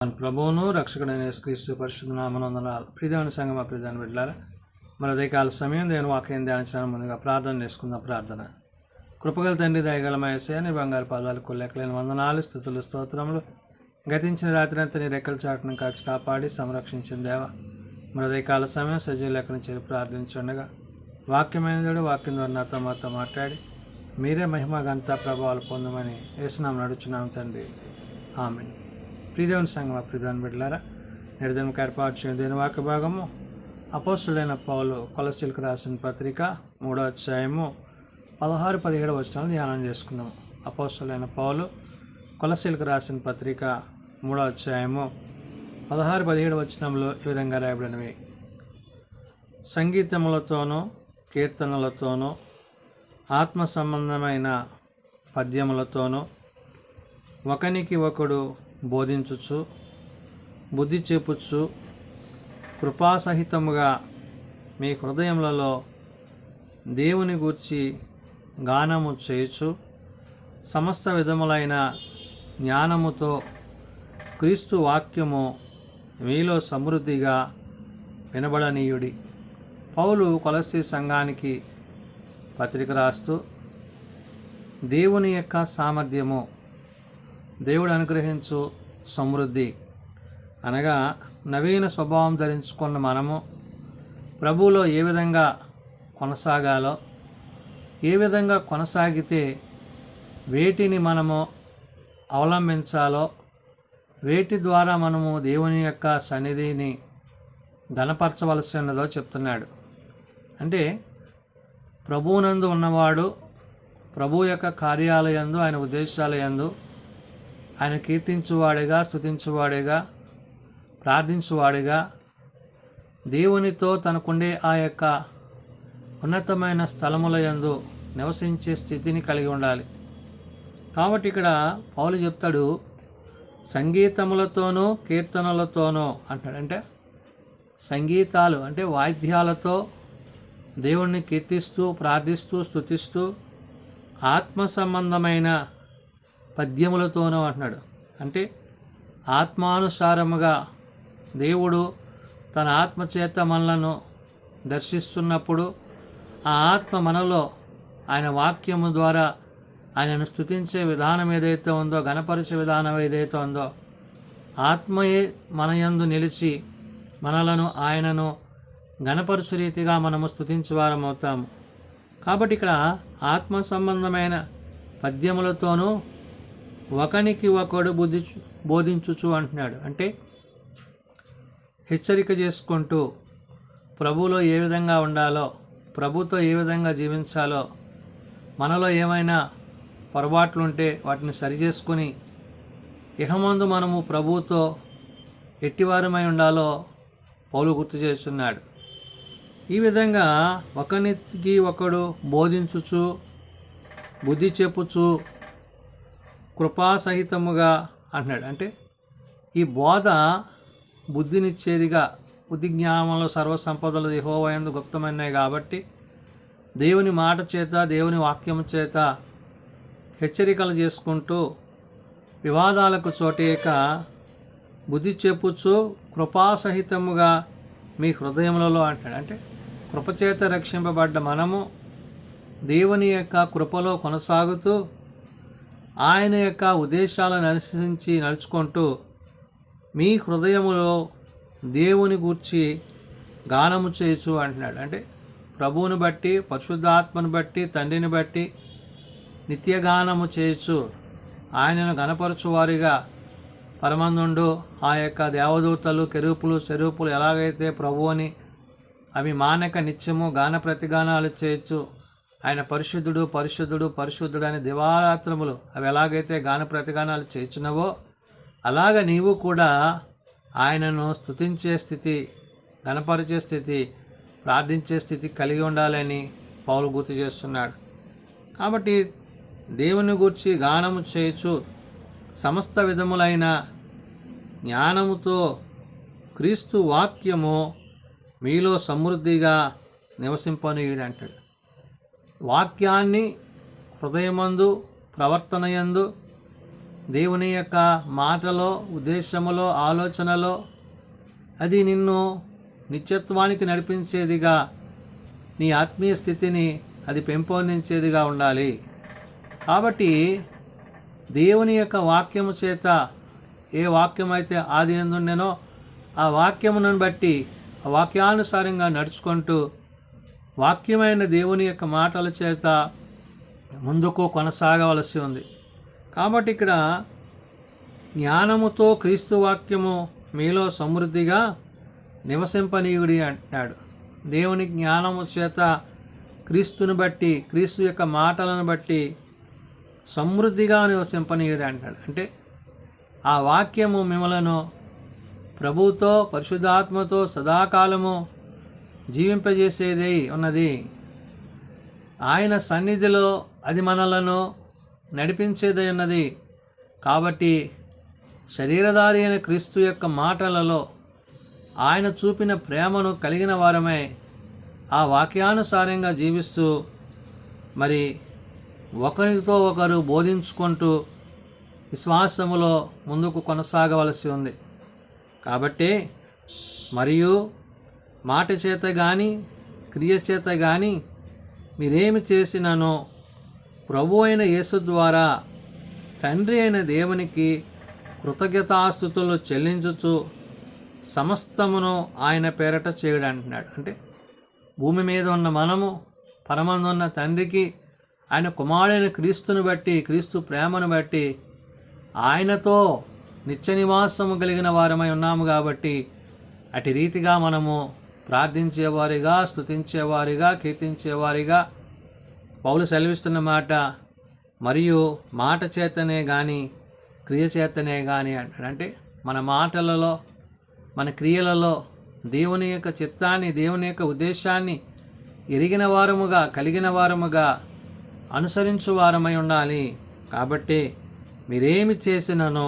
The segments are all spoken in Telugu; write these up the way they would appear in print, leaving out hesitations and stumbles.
మన ప్రభువును రక్షకుడైన యేసుక్రీస్తు పరిశుద్ధ నామమున వందనాలు. ప్రియదేవుని సంగమా, ప్రియదేవుని బిడ్డలారా, మరి ఉదయకాల సమయం దేవుని వాక్యం ధ్యానించడానికి ముందుగా ప్రార్థన చేసుకుందాం. ప్రార్థన. కృపగల తండ్రి, దయగల యేసయ్య, నీ బంగారు పాదాలకు లెక్కలేని వందనాలు, స్తుతులు, స్తోత్రములు. గతించిన రాత్రి అంతా నీ రెక్కల చాటును కాచి కాపాడి సంరక్షించిన దేవ, మరి ఉదయకాల సమయం సజీవ లెక్కను చేరి ప్రార్థించుండగా వాక్యమైన దేవుడు వాక్యం ద్వారా నాతో మాతో మాట్లాడి మీరే మహిమ ఘనత ప్రభావాలు పొందమని యేసునామమున నడుచున్నాం తండ్రి. ఆమేన్. ప్రియదేవుని సంగమా, ప్రియదేవుని బిడ్డలారా, నేడు ఏర్పాటు చేయడం దేని వాక్య భాగము అపోస్తులైన పౌలు కొలస్సీలకు రాసిన పత్రిక 3వ అధ్యాయము 16-17 వచనాలు ధ్యానం చేసుకున్నాము. అపోస్తులైన పౌలు కొలస్సీలకు రాసిన పత్రిక 3వ అధ్యాయము 16-17 వచనంలో ఈ విధంగా రాయబడినవి: సంగీతములతోనూ కీర్తనలతోనూ ఆత్మ సంబంధమైన పద్యములతోనూ ఒకనికి ఒకడు బోధించుచు, బుద్ధి చెప్పుచు, కృపాసహితముగా మీ హృదయములలో దేవుని గూర్చి గానము చేయుచు, సమస్త విధములైన జ్ఞానముతో క్రీస్తు వాక్యము మీలో సమృద్ధిగా వినబడనీయుడి. పౌలు కొలస్సీ సంఘానికి పత్రిక రాస్తూ దేవుని యొక్క సామర్థ్యము, దేవుడు అనుగ్రహించు సమృద్ధి అనగా నవీన స్వభావం ధరించుకున్న మనము ప్రభువులో ఏ విధంగా కొనసాగాలో, ఏ విధంగా కొనసాగితే వేటిని మనము అవలంబించాలో, వేటి ద్వారా మనము దేవుని యొక్క సన్నిధిని ఘనపరచవలసి ఉన్నదో చెప్తున్నాడు. అంటే ప్రభువునందు ఉన్నవాడు ప్రభు యొక్క కార్యాలయందు, ఆయన ఉద్దేశాలయందు ఆయన కీర్తించువాడిగా, స్తుతించువాడిగా, ప్రార్థించువాడిగా, దేవునితో తనకుండే ఆ యొక్క ఉన్నతమైన స్థలముల యందు నివసించే స్థితిని కలిగి ఉండాలి. కాబట్టి ఇక్కడ పౌలు చెప్తాడు, సంగీతములతోనూ కీర్తనలతోనూ అంటాడు. అంటే సంగీతాలు అంటే వాయిద్యాలతో దేవుణ్ణి కీర్తిస్తూ, ప్రార్థిస్తూ, స్తుతిస్తూ, ఆత్మ సంబంధమైన పద్యములతోనూ అంటున్నాడు. అంటే ఆత్మానుసారముగా దేవుడు తన ఆత్మచేత మనలను దర్శిస్తున్నప్పుడు ఆ ఆత్మ మనలో ఆయన వాక్యము ద్వారా ఆయనను స్తుతించే విధానం ఏదైతే ఉందో, ఘనపరిచే విధానం ఏదైతే ఉందో, ఆత్మయే మన యందు నిలిచి మనలను ఆయనను ఘనపరచు రీతిగా మనము స్తుతించేవారం అవుతాము. కాబట్టి ఇక్కడ ఆత్మ సంబంధమైన పద్యములతోనూ ఒకనికి ఒకడు బోధించుచు అంటున్నాడు. అంటే హెచ్చరిక చేసుకుంటూ ప్రభువులో ఏ విధంగా ఉండాలో, ప్రభుతో ఏ విధంగా జీవించాలో, మనలో ఏమైనా పొరపాట్లు ఉంటే వాటిని సరిచేసుకుని ఇహమందు మనము ప్రభువుతో ఎట్టివారమై ఉండాలో పౌలు గుర్తు చేస్తున్నాడు. ఈ విధంగా ఒకనికి ఒకడు బోధించుచు, బుద్ధి చెప్పుచు, కృపాసహితముగా అంటున్నాడు. అంటే ఈ బోధ బుద్ధినిచ్చేదిగా, బుద్ధి జ్ఞానంలో సర్వసంపదలు యెహోవా యందు గుప్తమైనవి కాబట్టి దేవుని మాట చేత, దేవుని వాక్యము చేత హెచ్చరికలు చేసుకుంటూ వివాదాలకు చోటేక బుద్ధి చెప్పుచు కృపాసహితముగా మీ హృదయములలో అంటాడు. అంటే కృపచేత రక్షింపబడ్డ మనము దేవుని యొక్క కృపలో కొనసాగుతూ ఆయన యొక్క ఉద్దేశాలను అనుసరించి నడుచుకుంటూ మీ హృదయములో దేవుని గూర్చి గానము చేయొచ్చు అంటున్నాడు. అంటే ప్రభువుని బట్టి, పరిశుద్ధాత్మను బట్టి, తండ్రిని బట్టి నిత్యగానము చేయొచ్చు. ఆయనను గణపరచువారిగా పరమందుండు ఆ యొక్క దేవదూతలు, కెరూపులు, సెరూపులు ఎలాగైతే ప్రభువుని అవి మానక నిత్యము గాన ప్రతిగానాలు చేయొచ్చు. ఆయన పరిశుద్ధుడు, పరిశుద్ధుడు, పరిశుద్ధుడు అని దివారాత్రములు అవి ఎలాగైతే గాన ప్రతిగానాలు చేయుచున్నవో, అలాగ నీవు కూడా ఆయనను స్తుతించే స్థితి, గణపరిచే స్థితి, ప్రార్థించే స్థితి కలిగి ఉండాలని పౌలు గుర్తు చేస్తున్నాడు. కాబట్టి దేవుని గూర్చి గానము చేయొచ్చు, సమస్త విధములైన జ్ఞానముతో క్రీస్తు వాక్యము మీలో సమృద్ధిగా నివసింపనీయుడు అంటాడు. వాక్యాన్ని హృదయమందు, ప్రవర్తనయందు దేవుని యొక్క మాటలో, ఉద్దేశములో, ఆలోచనలో అది నిన్ను నిత్యత్వానికి నడిపించేదిగా, నీ ఆత్మీయ స్థితిని అది పెంపొందించేదిగా ఉండాలి. కాబట్టి దేవుని యొక్క వాక్యము చేత, ఏ వాక్యం అయితే ఆది యందుండెనో ఆ వాక్యమును బట్టి, ఆ వాక్యానుసారంగా నడుచుకుంటూ వాక్యమైన దేవుని యొక్క మాటల చేత ముందుకు కొనసాగవలసి ఉంది. కాబట్టి ఇక్కడ జ్ఞానముతో క్రీస్తు వాక్యము మీలో సమృద్ధిగా నివసింపనీయుడి అంటున్నాడు. దేవుని జ్ఞానము చేత క్రీస్తుని బట్టి, క్రీస్తు యొక్క మాటలను బట్టి సమృద్ధిగా నివసింపనీయుడి అంటాడు. అంటే ఆ వాక్యము మిమ్మలను ప్రభువుతో, పరిశుద్ధాత్మతో సదాకాలము జీవింపజేసేదై ఉన్నది. ఆయన సన్నిధిలో అది మనలను నడిపించేదై ఉన్నది. కాబట్టి శరీరధారి అయిన క్రీస్తు యొక్క మాటలలో ఆయన చూపిన ప్రేమను కలిగిన వారమై ఆ వాక్యానుసారంగా జీవిస్తూ మరి ఒకరితో ఒకరు బోధించుకుంటూ విశ్వాసములో ముందుకు కొనసాగవలసి ఉంది. కాబట్టి మరియు మాట చేత కానీ క్రియ చేత కానీ మీరేమి చేసినానో ప్రభు అయిన యేసు ద్వారా తండ్రి అయిన దేవునికి కృతజ్ఞతాస్తుతులు చెల్లించుచు సమస్తమును ఆయన పేరట చేయడు అంటున్నాడు. అంటే భూమి మీద ఉన్న మనము పరమందున్న తండ్రికి ఆయన కుమారుడైన క్రీస్తుని బట్టి, క్రీస్తు ప్రేమను బట్టి ఆయనతో నిత్య నివాసము కలిగిన వారమై ఉన్నాము. కాబట్టి అటు రీతిగా మనము ప్రార్థించేవారిగా, స్తుతించేవారిగా, కీర్తించేవారిగా పౌలు సెలవిస్తున్న మాట, మరియు మాట చేతనే కానీ క్రియ చేతనే కానీ అంటాడు. అంటే మన మాటలలో, మన క్రియలలో దేవుని యొక్క చిత్తాన్ని, దేవుని యొక్క ఉద్దేశాన్ని ఎరిగిన వారముగా, కలిగిన వారముగా అనుసరించు వారమై ఉండాలి. కాబట్టి మీరేమి చేసిననో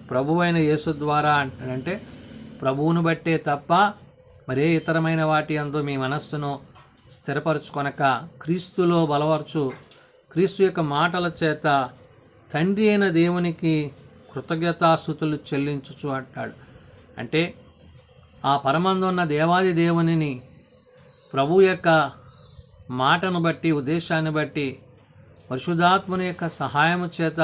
ప్రభువైన యేసు ద్వారా అంటాడంటే ప్రభువును బట్టే తప్ప మరే ఇతరమైన వాటి అందు మీ మనస్సును స్థిరపరచుకొనక క్రీస్తులో బలపరచు, క్రీస్తు యొక్క మాటల చేత తండ్రి అయిన దేవునికి కృతజ్ఞతాస్తుతులు చెల్లించుచు అంటాడు. అంటే ఆ పరమందున్న దేవాది దేవునిని ప్రభు యొక్క మాటను బట్టి, ఉద్దేశాన్ని బట్టి, పరిశుద్ధాత్మని యొక్క సహాయము చేత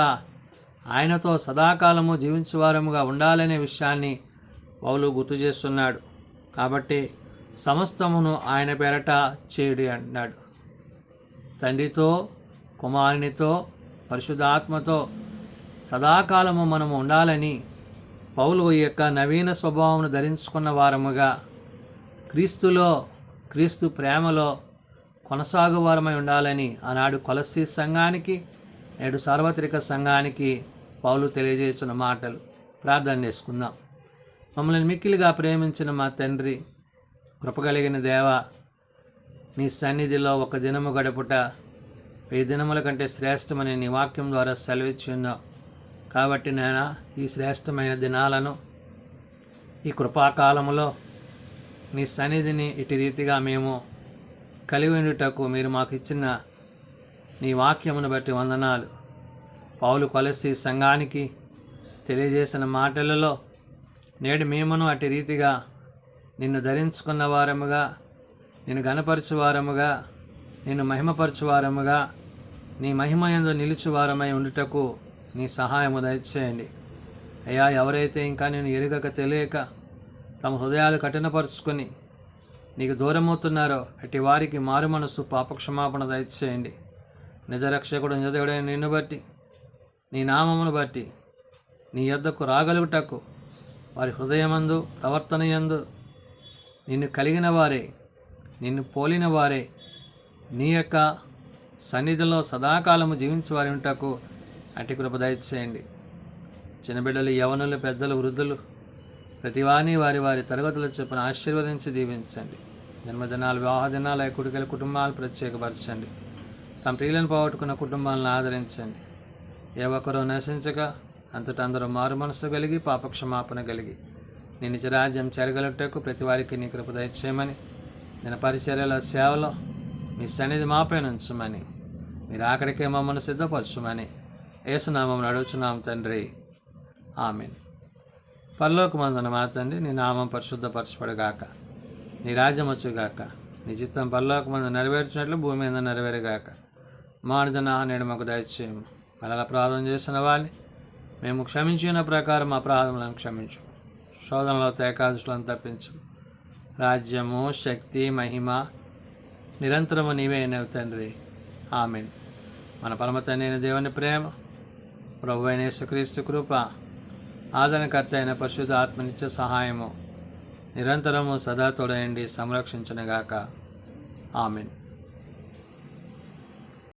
ఆయనతో సదాకాలము జీవించేవారముగా ఉండాలనే విషయాన్ని పౌలు గుర్తు చేస్తున్నాడు. కాబట్టి సమస్తమును ఆయన పేరట చేయుడి అంటున్నాడు. తండ్రితో, కుమారునితో, పరిశుద్ధాత్మతో సదాకాలము మనము ఉండాలని పౌలు ఈ యొక్క నవీన స్వభావమును ధరించుకున్న వారముగా క్రీస్తులో, క్రీస్తు ప్రేమలో కొనసాగు వారమై ఉండాలని ఆనాడు కొలస్సీ సంఘానికి, నేడు సార్వత్రిక సంఘానికి పౌలు తెలియజేస్తున్న మాటలు. ప్రార్థన చేసుకుందాం. మమ్మల్ని మిక్కిలిగా ప్రేమించిన మా తండ్రి, కృపగలిగిన దేవ, నీ సన్నిధిలో ఒక దినము గడుపుట 1000 దినముల కంటే శ్రేష్టమని నీ వాక్యం ద్వారా సెలవిచ్చి ఉన్నావు. కాబట్టి నేను ఈ శ్రేష్టమైన దినాలను, ఈ కృపాకాలములో నీ సన్నిధిని ఇటు రీతిగా మేము కలిగి ఉండుటకు మీరు మాకు ఇచ్చిన నీ వాక్యమును బట్టి వందనాలు. పౌలు కొలస్సీ సంఘానికి తెలియజేసిన మాటలలో నేడు మేమును అటు రీతిగా నిన్ను ధరించుకున్న వారముగా, నిన్ను ఘనపరచువారముగా, నిన్ను మహిమపరచువారముగా, నీ మహిమయందు నిలుచువారమై ఉండుటకు నీ సహాయము దయచేయండి. అయ్యా, ఎవరైతే ఇంకా నేను ఎరుగక తెలియక తమ హృదయాలు కఠినపరుచుకొని నీకు దూరమవుతున్నారో అట్టి వారికి మారు మనసు, పాపక్షమాపణ దయచేయండి. నిజరక్షకుడు, నిజదేవుడైన నిన్ను బట్టి, నీ నామమును బట్టి నీ యొద్దకు రాగలుగుటకు వారి హృదయమందు, ప్రవర్తనయందు నిన్ను కలిగిన వారే, నిన్ను పోలిన వారే నీ యొక్క సన్నిధిలో సదాకాలము జీవించి వారి ఉంటకు అట్టి కృప దయచేయండి. చిన్నబిడ్డలు, యవనులు, పెద్దలు, వృద్ధులు ప్రతివాని వారి వారి తరగతుల చొప్పున ఆశీర్వదించి దీవించండి. జన్మదినాలు, వివాహ దినాలు, కుటుంబాల కుటుంబాలు ప్రత్యేకపరచండి. తమ ప్రియులను పోగొట్టుకున్న కుటుంబాలను ఆదరించండి. ఏ ఒక్కరూ నశించక అంతటా అందరూ మారు మనసు కలిగి పాపక్షమాపణ కలిగి నీ నిజ రాజ్యం చేరగలుగుటకు ప్రతి వారికి నీ కృప దయచేయమని, నేను పరిచర్యల సేవలో మీ సన్నిధి మాపై ఉంచమని, మీరు అక్కడికే మమ్మల్ని సిద్ధపరచమని యేసునామం అడుగుచున్నాం తండ్రి, ఆమేన్. పరలోకమందున్న మా తండ్రి, నీ నామం పరిశుద్ధపరచబడుగాక, నీ రాజ్యం వచ్చుగాక, నీ చిత్తం పరలోకమందు నెరవేర్చినట్లు భూమి మీద నెరవేరుగాక. మానుదన నేడు మాకు దయచేయము, మరలా అపరాధం చేసిన వాళ్ళని మేము క్షమించిన ప్రకారం అపరాధములను క్షమించు, శోధనలో ఏకాదశులను తప్పించు. రాజ్యము, శక్తి, మహిమ నిరంతరము నీవే అయినవి తండ్రి, ఆమేన్. మన పరమ తండ్రి అయిన దేవుని ప్రేమ, ప్రభు అయిన యేసుక్రీస్తు కృప, ఆదరణకర్త అయిన పరిశుద్ధ ఆత్మనిత్య సహాయము నిరంతరము సదా తోడయండి సంరక్షించునుగాక, ఆమేన్.